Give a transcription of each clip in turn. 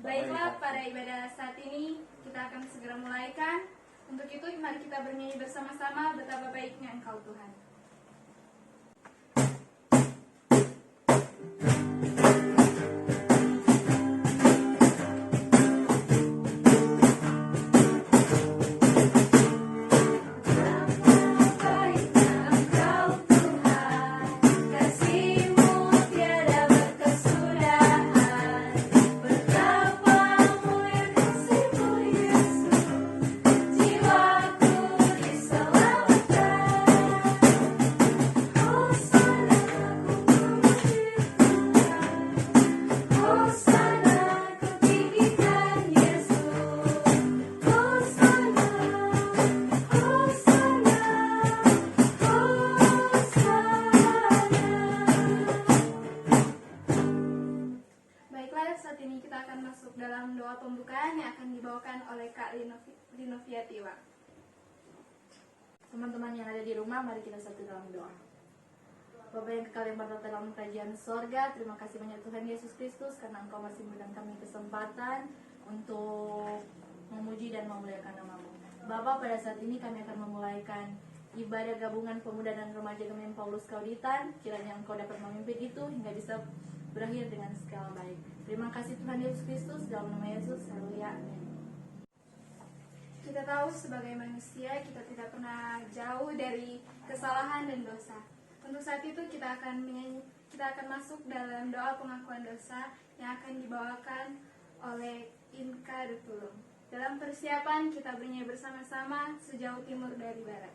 Baiklah, pada ibadah saat ini kita akan segera mulaikan. Untuk itu mari kita bernyanyi bersama-sama betapa baiknya Engkau Tuhan. Dalam doa pembukaan yang akan dibawakan oleh Kak Linoviatiwa. Teman-teman yang ada di rumah, mari kita satu dalam doa. Bapa yang kekal yang berada dalam kerajaan sorga, terima kasih banyak Tuhan Yesus Kristus karena Engkau masih memberikan kami kesempatan untuk memuji dan memuliakan nama-Mu. Bapa, pada saat ini kami akan memulaikan ibadah gabungan pemuda dan remaja Gemein Paulus Kauditan. Kiranya Engkau dapat memimpin itu hingga bisa berakhir dengan segala baik. Terima kasih Tuhan Yesus Kristus, dalam nama Yesus, haleluya, amin. Kita tahu sebagai manusia kita tidak pernah jauh dari kesalahan dan dosa. Untuk saat itu kita akan masuk dalam doa pengakuan dosa yang akan dibawakan oleh Inka Dutulung. Dalam persiapan kita bernyanyi bersama-sama sejauh timur dari barat.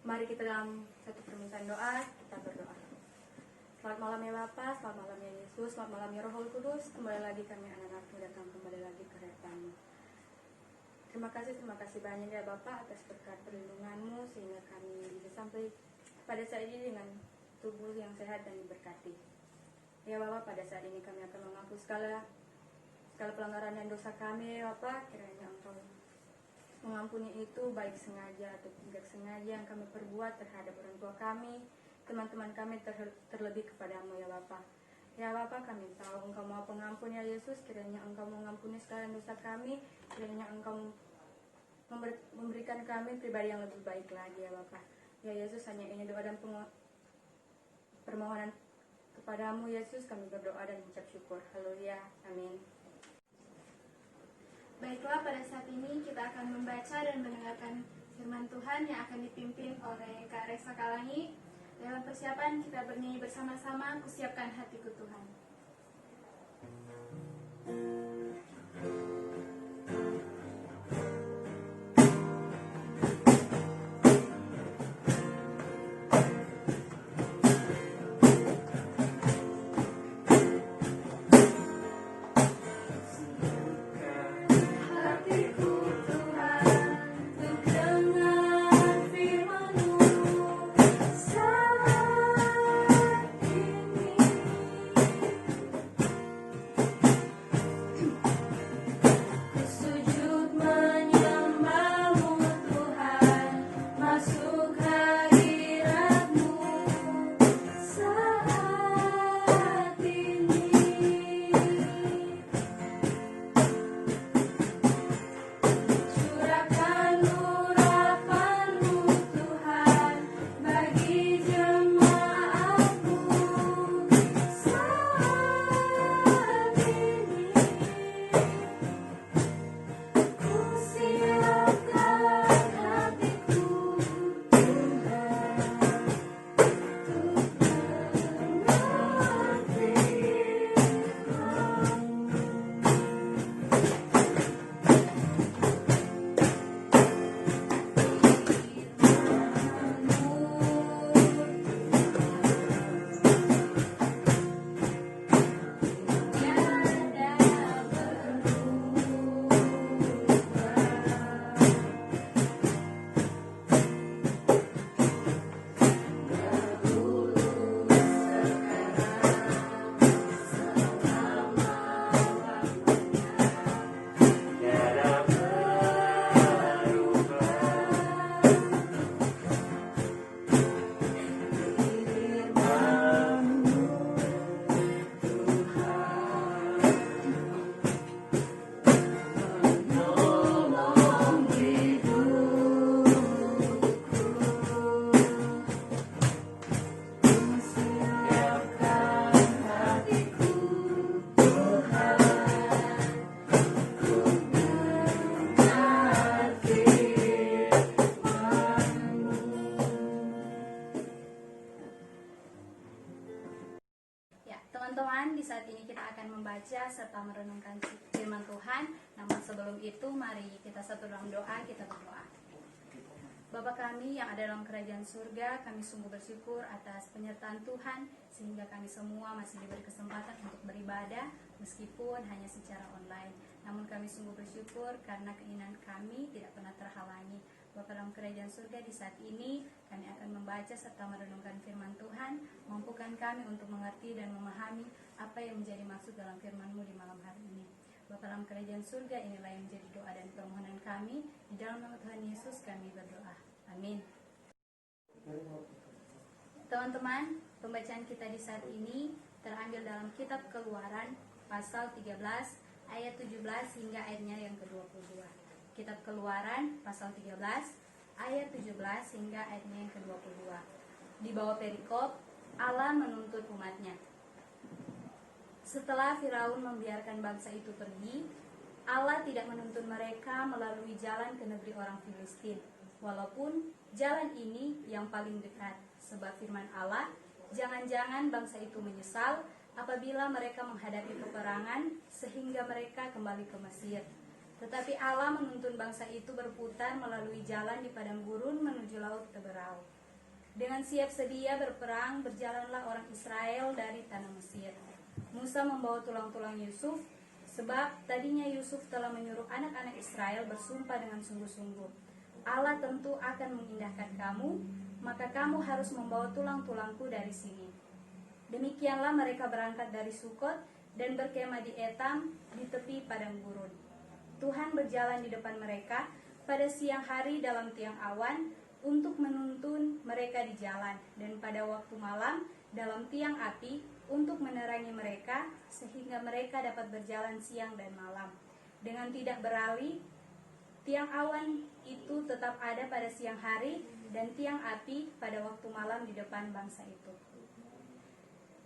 Mari kita dalam satu permintaan doa, kita berdoa. Selamat malam ya Bapa, selamat malam ya Yesus, selamat malam ya Roh Kudus. Kembali lagi kami anak-anakmu datang kembali lagi ke hadapan-Mu. Terima kasih banyak ya Bapa atas berkat perlindungan-Mu sehingga kami bisa sampai pada saat ini dengan tubuh yang sehat dan diberkati. Ya Bapa, pada saat ini kami akan mengaku segala pelanggaran dan dosa kami ya Bapa. Kiranya Engkau mengampuni itu baik sengaja atau tidak sengaja yang kami perbuat terhadap orang tua kami, teman-teman kami, terlebih kepadamu ya Bapa. Ya Bapa, kami tahu Engkau Maha Pengampun ya Yesus. Kiranya Engkau mengampuni segala dosa kami, kiranya Engkau memberikan kami pribadi yang lebih baik lagi ya Bapa. Ya Yesus, hanya ini doa dan permohonan kepadamu Yesus, kami berdoa dan mengucap syukur. Haleluya, amin. Baiklah, pada saat ini kita akan membaca dan mendengarkan firman Tuhan yang akan dipimpin oleh Kak Resa Kalangi. Dalam persiapan kita bernyanyi bersama-sama, Kusiapkan Hatiku Tuhan. Teman-teman, di saat ini kita akan membaca serta merenungkan firman Tuhan. Namun sebelum itu, mari kita satu dalam doa, kita berdoa. Bapa kami yang ada dalam kerajaan surga, kami sungguh bersyukur atas penyertaan Tuhan, sehingga kami semua masih diberi kesempatan untuk beribadah, meskipun hanya secara online. Namun kami sungguh bersyukur karena keinginan kami tidak pernah terhalangi. Bapa dalam kerajaan surga, di saat ini kami akan membaca serta merenungkan firman Tuhan. Mampukan kami untuk mengerti dan memahami apa yang menjadi maksud dalam firman-Mu di malam hari ini. Bapa dalam kerajaan surga, inilah yang menjadi doa dan permohonan kami. Di dalam nama Tuhan Yesus kami berdoa. Amin. Teman-teman, pembacaan kita di saat ini terambil dalam kitab Keluaran pasal 13 ayat 17 hingga ayatnya yang ke-22. Kitab Keluaran pasal 13 ayat 17 hingga ayatnya yang ke-22. Di bawah perikop, Allah menuntut umatnya. Setelah Firaun membiarkan bangsa itu pergi, Allah tidak menuntun mereka melalui jalan ke negeri orang Filistin, walaupun jalan ini yang paling dekat. Sebab firman Allah, jangan-jangan bangsa itu menyesal apabila mereka menghadapi peperangan sehingga mereka kembali ke Mesir. Tetapi Allah menuntun bangsa itu berputar melalui jalan di padang gurun menuju laut Teberau. Dengan siap sedia berperang, berjalanlah orang Israel dari tanah Mesir. Musa membawa tulang-tulang Yusuf, sebab tadinya Yusuf telah menyuruh anak-anak Israel bersumpah dengan sungguh-sungguh, Allah tentu akan mengindahkan kamu, maka kamu harus membawa tulang-tulangku dari sini. Demikianlah mereka berangkat dari Sukot dan berkemah di Etam di tepi padang gurun. Tuhan berjalan di depan mereka pada siang hari dalam tiang awan untuk menuntun mereka di jalan, dan pada waktu malam dalam tiang api untuk menerangi mereka, sehingga mereka dapat berjalan siang dan malam dengan tidak beralih Tiang awan itu tetap ada pada siang hari dan tiang api pada waktu malam di depan bangsa itu.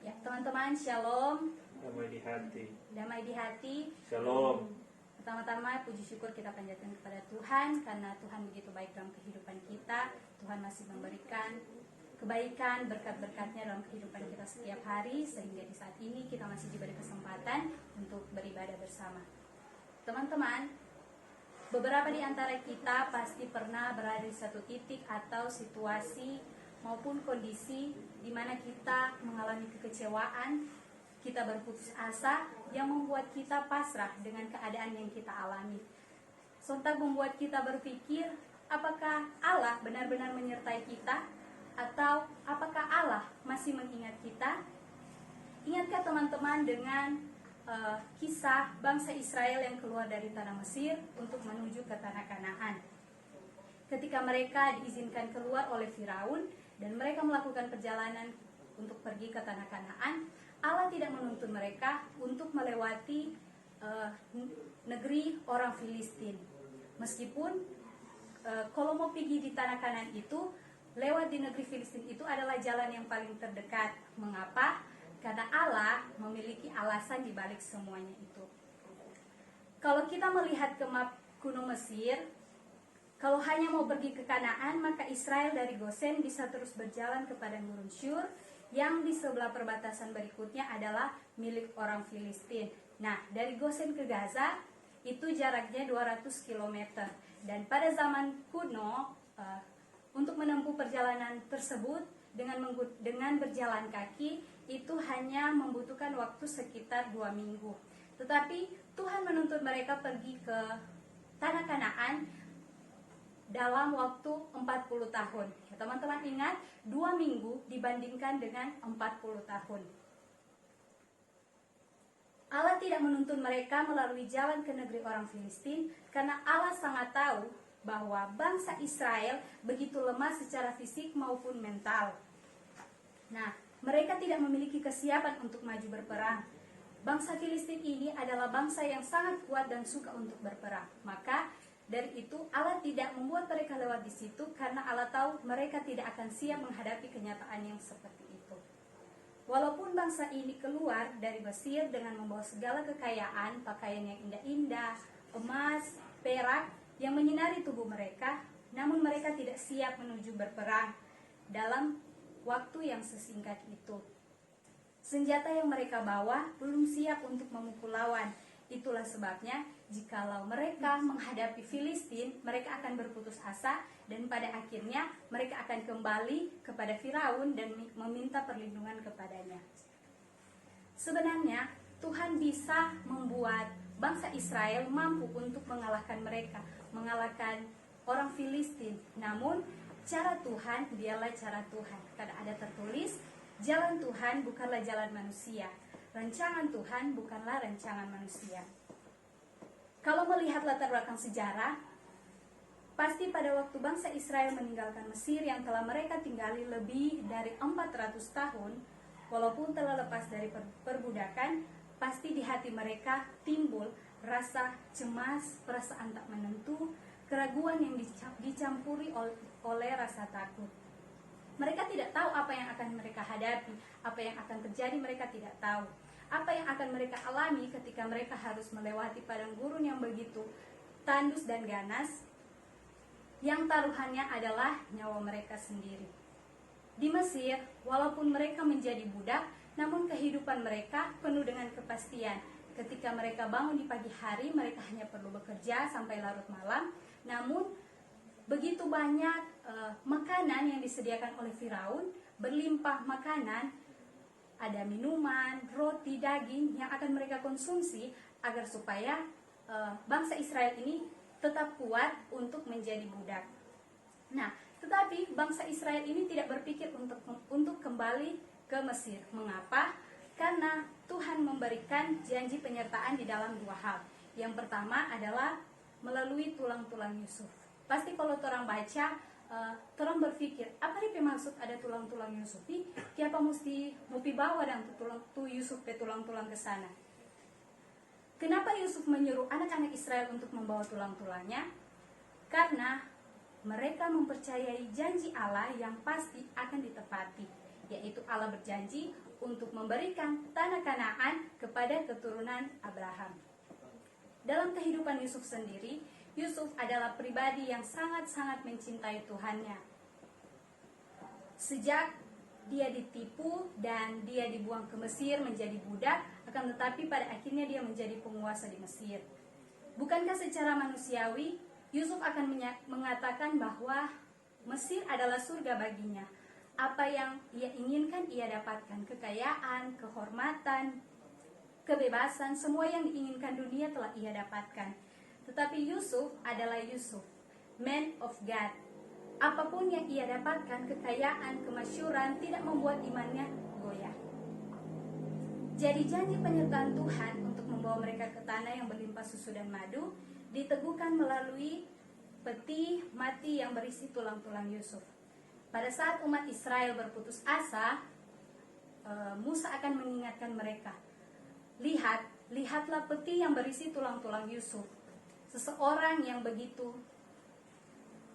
Ya, teman-teman, shalom. Damai di hati. Damai di hati. Shalom. Pertama-tama puji syukur kita panjatkan kepada Tuhan karena Tuhan begitu baik dalam kehidupan kita. Tuhan masih memberikan kebaikan, berkat-berkatnya dalam kehidupan kita setiap hari, sehingga di saat ini kita masih diberi kesempatan untuk beribadah bersama. Teman-teman, beberapa di antara kita pasti pernah berada di satu titik atau situasi maupun kondisi di mana kita mengalami kekecewaan, kita berputus asa yang membuat kita pasrah dengan keadaan yang kita alami. Sontak membuat kita berpikir, apakah Allah benar-benar menyertai kita? Atau apakah Allah masih mengingat kita? Ingatkah teman-teman dengan kisah bangsa Israel yang keluar dari tanah Mesir untuk menuju ke tanah Kanaan? Ketika mereka diizinkan keluar oleh Firaun dan mereka melakukan perjalanan untuk pergi ke tanah Kanaan, Allah tidak menuntun mereka untuk melewati negeri orang Filistin. Meskipun kalau mau pergi di tanah Kanaan itu, lewat di negeri Filistin itu adalah jalan yang paling terdekat. Mengapa? Karena Allah memiliki alasan di balik semuanya itu. Kalau kita melihat ke map kuno Mesir, kalau hanya mau pergi ke Kanaan, maka Israel dari Gosen bisa terus berjalan ke padang gurun Syur, yang di sebelah perbatasan berikutnya adalah milik orang Filistin. Nah, dari Gosen ke Gaza itu jaraknya 200 km. Dan pada zaman kuno, untuk menempuh perjalanan tersebut dengan berjalan kaki itu hanya membutuhkan waktu sekitar 2 minggu. Tetapi Tuhan menuntut mereka pergi ke tanah Kanaan dalam waktu 40 tahun. Ya, teman-teman ingat, 2 minggu dibandingkan dengan 40 tahun. Allah tidak menuntun mereka melalui jalan ke negeri orang Filistin karena Allah sangat tahu bahwa bangsa Israel begitu lemah secara fisik maupun mental. Nah, mereka tidak memiliki kesiapan untuk maju berperang. Bangsa Filistin ini adalah bangsa yang sangat kuat dan suka untuk berperang. Maka dari itu Allah tidak membuat mereka lewat di situ karena Allah tahu mereka tidak akan siap menghadapi kenyataan yang seperti itu. Walaupun bangsa ini keluar dari Mesir dengan membawa segala kekayaan, pakaian yang indah-indah, emas, perak yang menyinari tubuh mereka, namun mereka tidak siap menuju berperang dalam waktu yang sesingkat itu. Senjata yang mereka bawa belum siap untuk memukul lawan. Itulah sebabnya jikalau mereka menghadapi Filistin, mereka akan berputus asa dan pada akhirnya mereka akan kembali kepada Firaun dan meminta perlindungan kepadanya. Sebenarnya Tuhan bisa membuat bangsa Israel mampu untuk mengalahkan mereka, mengalahkan orang Filistin. Namun cara Tuhan dialah cara Tuhan. Karena ada tertulis, jalan Tuhan bukanlah jalan manusia, rancangan Tuhan bukanlah rancangan manusia. Kalau melihat latar belakang sejarah, pasti pada waktu bangsa Israel meninggalkan Mesir yang telah mereka tinggali lebih dari 400 tahun, walaupun telah lepas dari perbudakan, pasti di hati mereka timbul rasa cemas, perasaan tak menentu, keraguan yang dicampuri oleh rasa takut. Mereka tidak tahu apa yang akan mereka hadapi, apa yang akan terjadi mereka tidak tahu. Apa yang akan mereka alami ketika mereka harus melewati padang gurun yang begitu tandus dan ganas, yang taruhannya adalah nyawa mereka sendiri. Di Mesir, walaupun mereka menjadi budak, namun kehidupan mereka penuh dengan kepastian. Ketika mereka bangun di pagi hari, mereka hanya perlu bekerja sampai larut malam. Namun, begitu banyak makanan yang disediakan oleh Firaun, berlimpah makanan, ada minuman, roti, daging yang akan mereka konsumsi agar supaya bangsa Israel ini tetap kuat untuk menjadi budak. Nah, tetapi bangsa Israel ini tidak berpikir untuk kembali ke Mesir. Mengapa? Karena Tuhan memberikan janji penyertaan di dalam 2 hal. Yang pertama adalah melalui tulang-tulang Yusuf. Pasti kalau orang baca, orang berpikir, apa nih maksud ada tulang-tulang Yusuf? Kenapa mesti mau bawa dan tu Yusuf ke tulang-tulang ke sana? Kenapa Yusuf menyuruh anak-anak Israel untuk membawa tulang-tulangnya? karena mereka mempercayai janji Allah yang pasti akan ditepati, yaitu Allah berjanji untuk memberikan tanah Kanaan kepada keturunan Abraham. Dalam kehidupan Yusuf sendiri, Yusuf adalah pribadi yang sangat-sangat mencintai Tuhannya. Sejak dia ditipu dan dia dibuang ke Mesir menjadi budak, akan tetapi pada akhirnya dia menjadi penguasa di Mesir. Bukankah secara manusiawi Yusuf akan mengatakan bahwa Mesir adalah surga baginya? Apa yang ia inginkan ia dapatkan, kekayaan, kehormatan, kebebasan, semua yang diinginkan dunia telah ia dapatkan. Tetapi Yusuf adalah Yusuf, man of God. Apapun yang ia dapatkan, kekayaan, kemasyhuran, tidak membuat imannya goyah. Jadi janji penyertaan Tuhan untuk membawa mereka ke tanah yang berlimpah susu dan madu diteguhkan melalui peti mati yang berisi tulang-tulang Yusuf. Pada saat umat Israel berputus asa, Musa akan mengingatkan mereka, lihatlah peti yang berisi tulang-tulang Yusuf. Seseorang yang begitu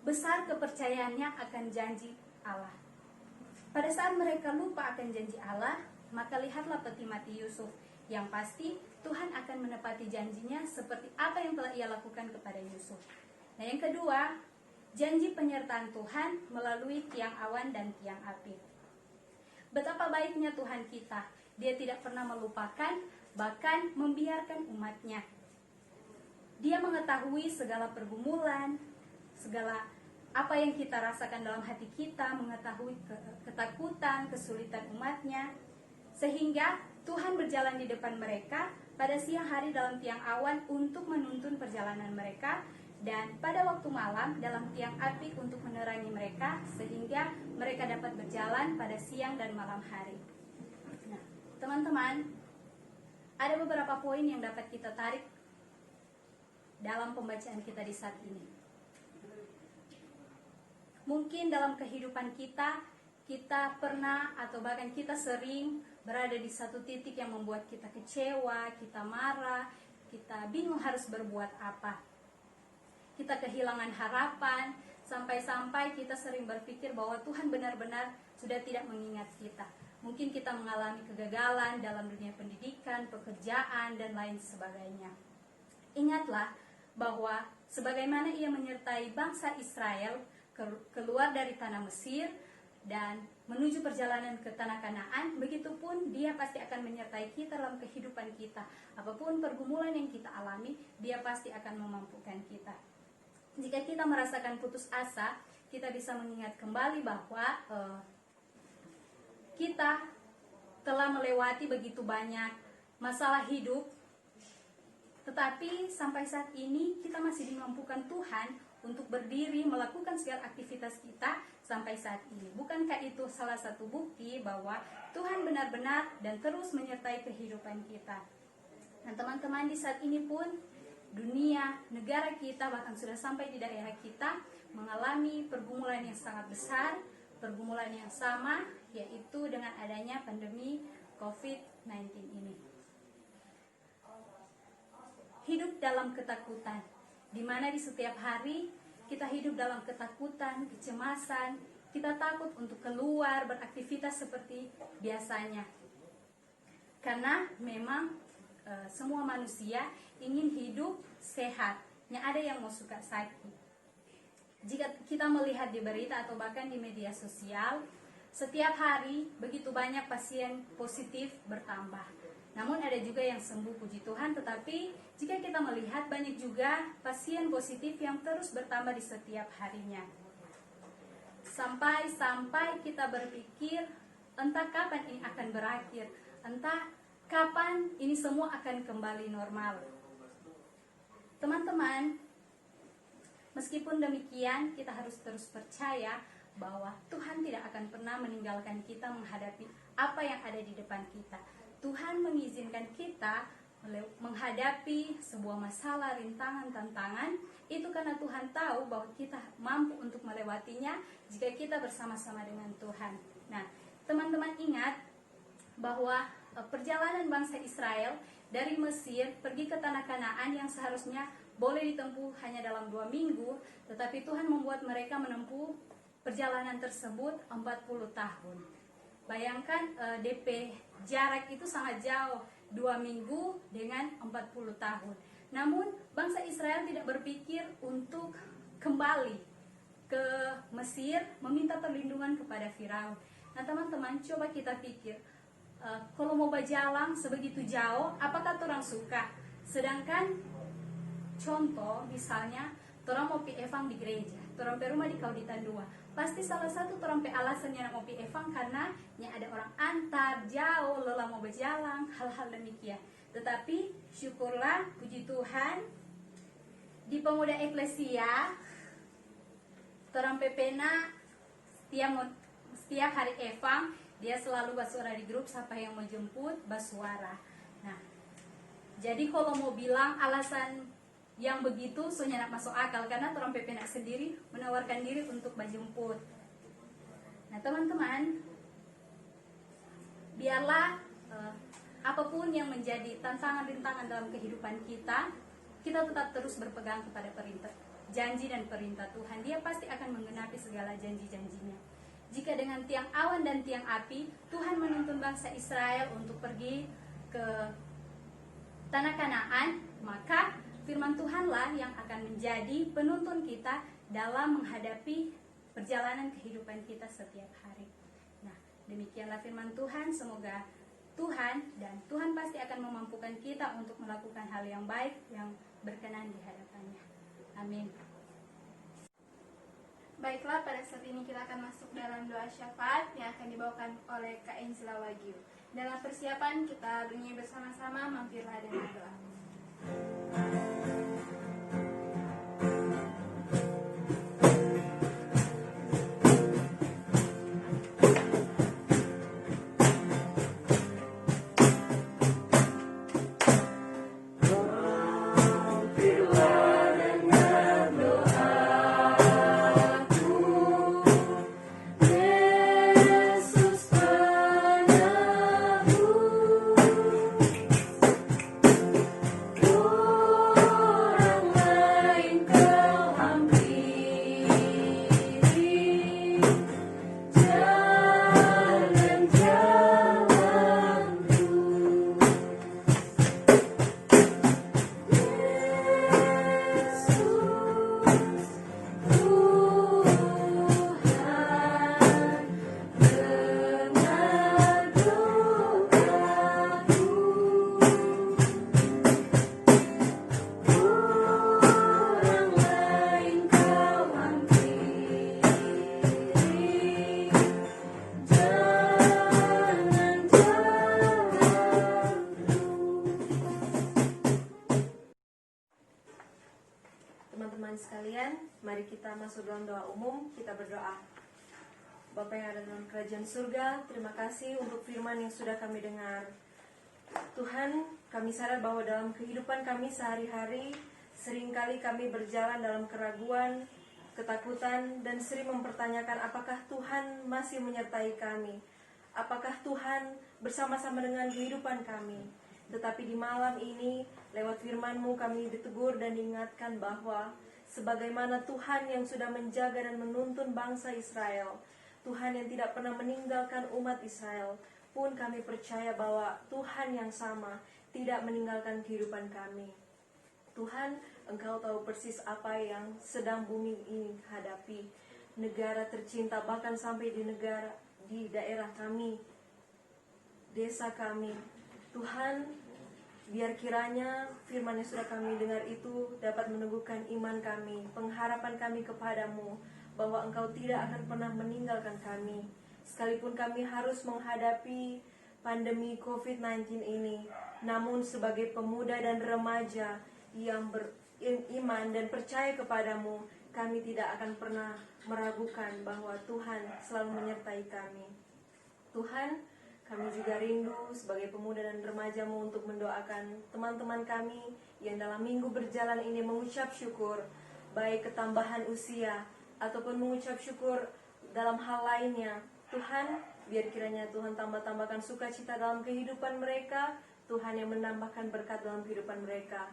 besar kepercayaannya akan janji Allah. Pada saat mereka lupa akan janji Allah, maka lihatlah peti mati Yusuf. Yang pasti Tuhan akan menepati janjinya seperti apa yang telah ia lakukan kepada Yusuf. Nah, yang kedua, janji penyertaan Tuhan melalui tiang awan dan tiang api. Betapa baiknya Tuhan kita, Dia tidak pernah melupakan, bahkan membiarkan umatnya. Dia mengetahui segala pergumulan, segala apa yang kita rasakan dalam hati kita, mengetahui ketakutan, kesulitan umatnya, sehingga Tuhan berjalan di depan mereka pada siang hari dalam tiang awan untuk menuntun perjalanan mereka, dan pada waktu malam dalam tiang api untuk menerangi mereka, sehingga mereka dapat berjalan pada siang dan malam hari. Nah, teman-teman, ada beberapa poin yang dapat kita tarik dalam pembacaan kita di saat ini. Mungkin dalam kehidupan kita pernah atau bahkan kita sering berada di satu titik yang membuat kita kecewa, kita marah, kita bingung harus berbuat apa. Kita kehilangan harapan, sampai-sampai kita sering berpikir bahwa Tuhan benar-benar sudah tidak mengingat kita. Mungkin kita mengalami kegagalan dalam dunia pendidikan, pekerjaan, dan lain sebagainya. Ingatlah bahwa sebagaimana Ia menyertai bangsa Israel keluar dari tanah Mesir dan menuju perjalanan ke tanah Kanaan, begitupun Dia pasti akan menyertai kita dalam kehidupan kita. Apapun pergumulan yang kita alami, Dia pasti akan memampukan kita. Jika kita merasakan putus asa, kita bisa mengingat kembali bahwa kita telah melewati begitu banyak masalah hidup, tetapi sampai saat ini kita masih dimampukan Tuhan untuk berdiri melakukan segala aktivitas kita sampai saat ini. Bukankah itu salah satu bukti bahwa Tuhan benar-benar dan terus menyertai kehidupan kita? Dan teman-teman, di saat ini pun dunia, negara kita, bahkan sudah sampai di daerah kita mengalami pergumulan yang sangat besar, pergumulan yang sama, yaitu dengan adanya pandemi COVID-19 ini. Hidup dalam ketakutan, di mana di setiap hari kita hidup dalam ketakutan, kecemasan, kita takut untuk keluar, beraktivitas seperti biasanya. Karena memang semua manusia ingin hidup sehat, yang ada yang mau suka sakit. Jika kita melihat di berita atau bahkan di media sosial, setiap hari begitu banyak pasien positif bertambah. Namun ada juga yang sembuh, puji Tuhan, tetapi jika kita melihat banyak juga pasien positif yang terus bertambah di setiap harinya. Sampai kita berpikir, entah kapan ini akan berakhir, entah kapan ini semua akan kembali normal. Teman-teman, meskipun demikian, kita harus terus percaya bahwa Tuhan tidak akan pernah meninggalkan kita menghadapi apa yang ada di depan kita. Tuhan mengizinkan kita menghadapi sebuah masalah, rintangan, tantangan, itu karena Tuhan tahu bahwa kita mampu untuk melewatinya jika kita bersama-sama dengan Tuhan. Nah, teman-teman ingat bahwa perjalanan bangsa Israel dari Mesir pergi ke tanah Kanaan yang seharusnya boleh ditempuh hanya dalam 2 minggu, tetapi Tuhan membuat mereka menempuh perjalanan tersebut 40 tahun. Bayangkan DP jarak itu sangat jauh, 2 minggu dengan 40 tahun. Namun bangsa Israel tidak berpikir untuk kembali ke Mesir meminta perlindungan kepada Firaun. Nah teman-teman, coba kita pikir, kalau mau berjalan sebegitu jauh, apakah orang suka? Sedangkan contoh misalnya, orang mau pi evang di gereja, orang pe rumah di Kauditan 2, pasti salah satu orang pe alasannya mau pi evang karena ada orang antar jauh, lelah mau berjalan, hal-hal demikian. Tetapi syukurlah, puji Tuhan, di pemuda eklesia, orang pe pena setiap hari evang, dia selalu bersuara di grup, siapa yang mau jemput bersuara. Nah, jadi kalau mau bilang alasan yang begitu soalnya nak masuk akal, karena orang PPNA sendiri menawarkan diri untuk berjemput. Nah teman-teman, biarlah apapun yang menjadi tantangan-rintangan dalam kehidupan kita, kita tetap terus berpegang kepada perintah, janji dan perintah Tuhan. Dia pasti akan menggenapi segala janji-janjinya. Jika dengan tiang awan dan tiang api Tuhan menuntun bangsa Israel untuk pergi ke tanah Kanaan, maka firman Tuhanlah yang akan menjadi penuntun kita dalam menghadapi perjalanan kehidupan kita setiap hari. Nah, demikianlah firman Tuhan. Semoga Tuhan pasti akan memampukan kita untuk melakukan hal yang baik yang berkenan di hadapannya. Amin. Baiklah, pada saat ini kita akan masuk dalam doa syafaat yang akan dibawakan oleh Kak Angela Wagyu. Dalam persiapan kita bernyanyi bersama-sama, mampirlah dengan doa. Teman-teman sekalian, mari kita masuk dalam doa umum. Kita berdoa. Bapa yang ada dalam kerajaan surga, terima kasih untuk firman yang sudah kami dengar. Tuhan, kami sadar bahwa dalam kehidupan kami sehari-hari, seringkali kami berjalan dalam keraguan, ketakutan, dan sering mempertanyakan apakah Tuhan masih menyertai kami, apakah Tuhan bersama-sama dengan kehidupan kami. Tetapi di malam ini, lewat firman-Mu kami ditegur dan diingatkan bahwa sebagaimana Tuhan yang sudah menjaga dan menuntun bangsa Israel, Tuhan yang tidak pernah meninggalkan umat Israel, pun kami percaya bahwa Tuhan yang sama tidak meninggalkan kehidupan kami. Tuhan, Engkau tahu persis apa yang sedang bumi ini hadapi. Negara tercinta, bahkan sampai di daerah kami, desa kami. Tuhan, biar kiranya firman yang sudah kami dengar itu dapat meneguhkan iman kami, pengharapan kami kepadamu, bahwa Engkau tidak akan pernah meninggalkan kami. Sekalipun kami harus menghadapi pandemi COVID-19 ini, namun sebagai pemuda dan remaja yang beriman dan percaya kepadamu, kami tidak akan pernah meragukan bahwa Tuhan selalu menyertai kami. Tuhan, kami juga rindu sebagai pemuda dan remaja-Mu untuk mendoakan teman-teman kami yang dalam minggu berjalan ini mengucap syukur, baik ketambahan usia ataupun mengucap syukur dalam hal lainnya. Tuhan, biar kiranya Tuhan tambahkan sukacita dalam kehidupan mereka, Tuhan yang menambahkan berkat dalam kehidupan mereka.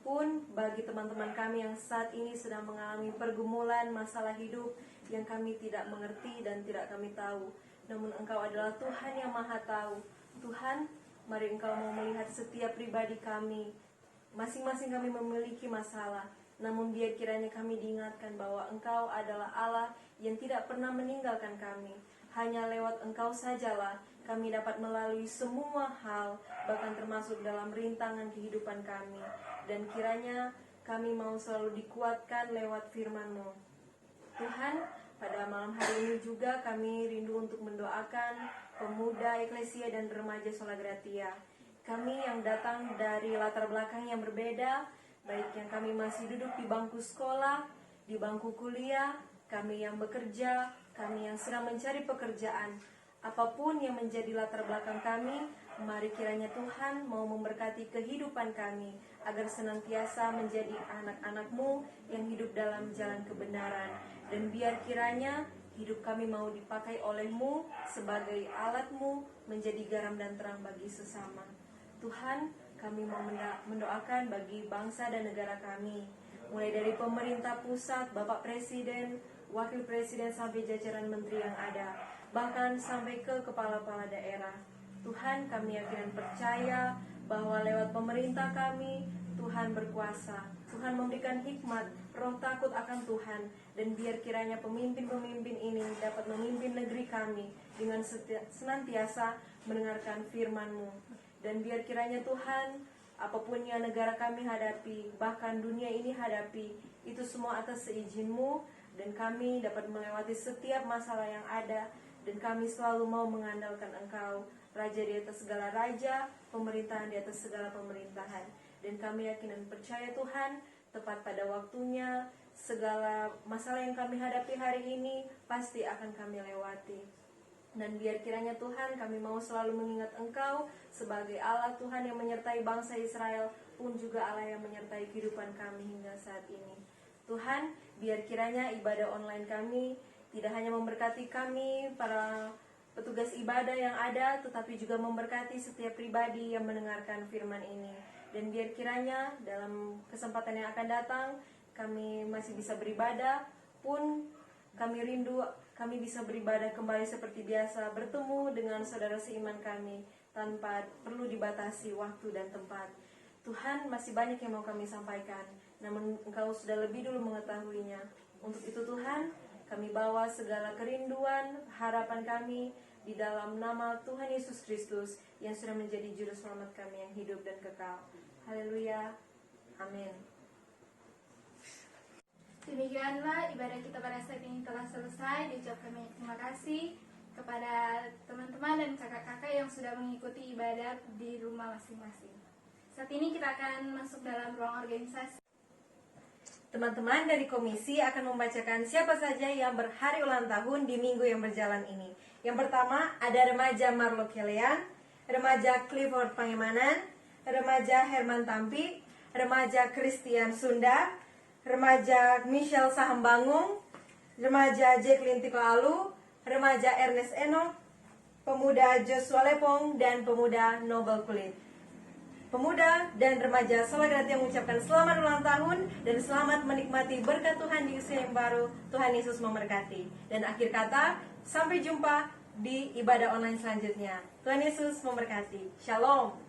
pun bagi teman-teman kami yang saat ini sedang mengalami pergumulan masalah hidup yang kami tidak mengerti dan tidak kami tahu. Namun Engkau adalah Tuhan yang Maha Tahu. Tuhan, mari Engkau mau melihat setiap pribadi kami. Masing-masing kami memiliki masalah. Namun biar kiranya kami diingatkan bahwa Engkau adalah Allah yang tidak pernah meninggalkan kami. Hanya lewat Engkau sajalah kami dapat melalui semua hal, bahkan termasuk dalam rintangan kehidupan kami. Dan kiranya kami mau selalu dikuatkan lewat firman-Mu. Tuhan, pada malam hari ini juga kami rindu untuk mendoakan pemuda, eklesia, dan remaja Sola Gratia. Kami yang datang dari latar belakang yang berbeda, baik yang kami masih duduk di bangku sekolah, di bangku kuliah, kami yang bekerja, kami yang sedang mencari pekerjaan. Apapun yang menjadi latar belakang kami, mari kiranya Tuhan mau memberkati kehidupan kami, agar senantiasa menjadi anak-anak-Mu yang hidup dalam jalan kebenaran. Dan biar kiranya hidup kami mau dipakai oleh-Mu sebagai alat-Mu menjadi garam dan terang bagi sesama. Tuhan, kami mau mendoakan bagi bangsa dan negara kami, mulai dari pemerintah pusat, Bapak Presiden, Wakil Presiden, sampai jajaran menteri yang ada, bahkan sampai ke kepala-kepala daerah. Tuhan, kami yakin dan percaya bahwa lewat pemerintah kami, Tuhan berkuasa. Tuhan memberikan hikmat, roh takut akan Tuhan, dan biar kiranya pemimpin-pemimpin ini dapat memimpin negeri kami dengan senantiasa mendengarkan firman-Mu. Dan biar kiranya Tuhan, apapun yang negara kami hadapi, bahkan dunia ini hadapi, itu semua atas seizin-Mu, dan kami dapat melewati setiap masalah yang ada, dan kami selalu mau mengandalkan Engkau, Raja di atas segala raja, pemerintahan di atas segala pemerintahan. Dan kami yakin dan percaya Tuhan, tepat pada waktunya, segala masalah yang kami hadapi hari ini pasti akan kami lewati. Dan biar kiranya Tuhan, kami mau selalu mengingat Engkau sebagai Allah Tuhan yang menyertai bangsa Israel, pun juga Allah yang menyertai kehidupan kami hingga saat ini. Tuhan, biar kiranya ibadah online kami tidak hanya memberkati kami, para petugas ibadah yang ada, tetapi juga memberkati setiap pribadi yang mendengarkan firman ini. Dan biar kiranya dalam kesempatan yang akan datang, kami masih bisa beribadah, pun kami rindu kami bisa beribadah kembali seperti biasa, bertemu dengan saudara seiman kami, tanpa perlu dibatasi waktu dan tempat. Tuhan, masih banyak yang mau kami sampaikan, namun Engkau sudah lebih dulu mengetahuinya. Untuk itu Tuhan, kami bawa segala kerinduan, harapan kami di dalam nama Tuhan Yesus Kristus yang sudah menjadi juru selamat kami yang hidup dan kekal. Haleluya. Amin. Demikianlah ibadah kita pada saat ini telah selesai. Diucapkan banyak terima kasih kepada teman-teman dan kakak-kakak yang sudah mengikuti ibadah di rumah masing-masing. Saat ini kita akan masuk dalam ruang organisasi. Teman-teman dari komisi akan membacakan siapa saja yang berhari ulang tahun di minggu yang berjalan ini. Yang pertama ada remaja Marlo Kelean, remaja Clifford Pangemanan, remaja Herman Tampi, remaja Christian Sunda, remaja Michelle Sahambangung, remaja Jacqueline Tiko Alu, remaja Ernest Eno, pemuda Joshua Lepong, dan pemuda Nobel Kulit. Pemuda dan remaja Sola Gratia mengucapkan selamat ulang tahun dan selamat menikmati berkat Tuhan di usia yang baru. Tuhan Yesus memberkati. Dan akhir kata, sampai jumpa di ibadah online selanjutnya. Tuhan Yesus memberkati. Shalom.